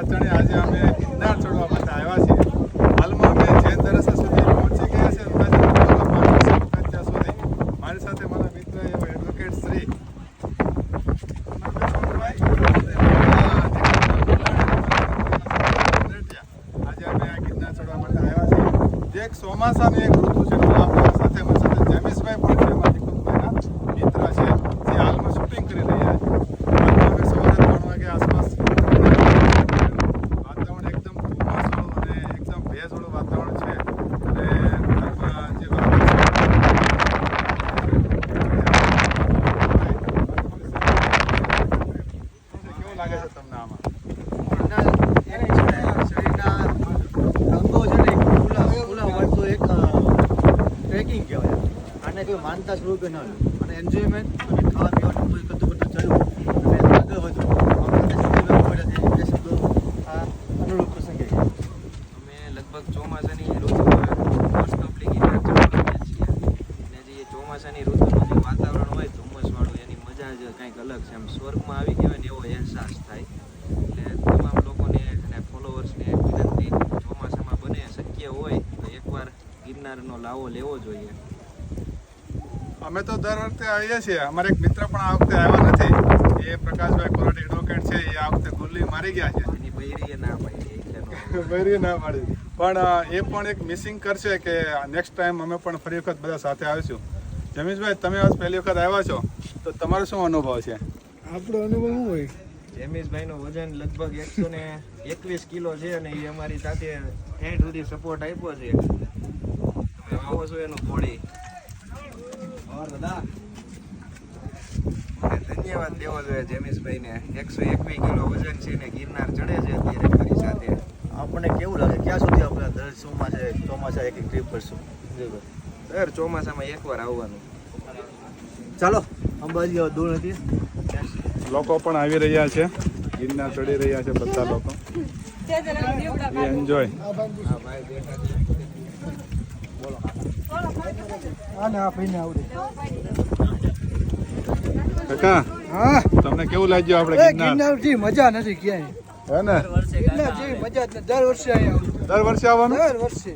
પાછળ આજે અમે ગિરનાર ચડવા માટે આવ્યા છીએ. હાલમાં અમે જૈન દરસા સુધી પહોંચી ગયા છે. ત્યાં સુધી મારી સાથે મારા મિત્ર એવો એડવોકેટ શ્રી આજે અમે આ ગિરનાર ચડવા માટે આવ્યા છીએ. જે એક ચોમાસાની એક ઋતુ છે. આપણા સાથે મારી સાથે જેમિસભાઈ પણ છે, મારા દીપકભાઈના મિત્ર છે, જે હાલમાં શૂટિંગ કરી રહ્યા છે. અમે સવારે 3 વાગે આસપાસ વાતાવરણ એકદમ ધુમ્મસવાળું અને એકદમ ભેજવાળું વાતાવરણ છે. અને હાલમાં જે કેવું લાગે છે તમને આમાં? ટ્રેકિંગ કહેવાય. આને કોઈ માનતા સ્વરૂપે ન લો અને એન્જોયમેન્ટ અને ખાવા પીવાનું કોઈ કરતું ચડવું અને આગળ વધવું જે શબ્દો આ અનુરૂપ પ્રસંગે અમે લગભગ ચોમાસાની ઋતુમાં મોસ્ટ ઓફલી ગિરનાર ચડવા છીએ. અને જે ચોમાસાની ઋતુનું જે વાતાવરણ હોય ધુમ્મસવાળું, એની મજા જ કંઈક અલગ છે. આમ સ્વર્ગમાં આવી કહેવાય ને એવો અહેસાસ થાય. એટલે તમામ લોકોને અને ફોલોવર્સને એક વિનંતી, ચોમાસામાં બને શક્ય હોય તો એકવાર ગિરનારનો લાવો લેવો જોઈએ. અમે તો દર વખતે આવીએ છીએ. અમારે એક મિત્ર પણ આ વખતે આવ્યા નથી. એ પ્રકાશભાઈ કોરટ એડવોકેટ છે. એ આ વખતે ગુલ્લી મારી ગયા છે. એની બૈરીએ ના પાડી એટલે બૈરી ના પાડી. પણ એ પણ એક મિસિંગ કરશે કે નેક્સ્ટ ટાઈમ અમે પણ ફરી વખત બધા સાથે આવીશું. જમીશભાઈ, તમે આજ પહેલી વખત આવ્યા છો તો તમારો શું અનુભવ છે? આપણો અનુભવ શું હોય? જેમિસભાઈનું વજન લગભગ 121 કિલો છે અને એ અમારી સાથે એન્ડ સુધી સપોર્ટ આપ્યો છે. તમે આવો છો એનું બોડી ધન્યવાદ દેવો જોઈએ જેમિસભાઈને. 121 કિલો વજન છે ને ગિરનાર ચડે છે અત્યારે મારી સાથે. આપણને કેવું લાગે ક્યાં સુધી આપણે દર ચોમાસા એક ટ્રીપ કરશું? દર ચોમાસામાં એકવાર આવવાનું. ચાલો, અંબાજી દૂર નથી. લોકો પણ આવી રહ્યા છે, ગિરનાર ચડી રહ્યા છે બધા લોકો. એન્જોય. કાકા, હા, તમને કેવું લાગ્યું આપણે ગિરનાર? ગિરનાર થી મજા નથી ક્યાંય. હે ને? ગિરનાર જેવી મજા જ નથી. દર વર્ષે અહીંયા દર વર્ષે આવવાનું? દર વર્ષે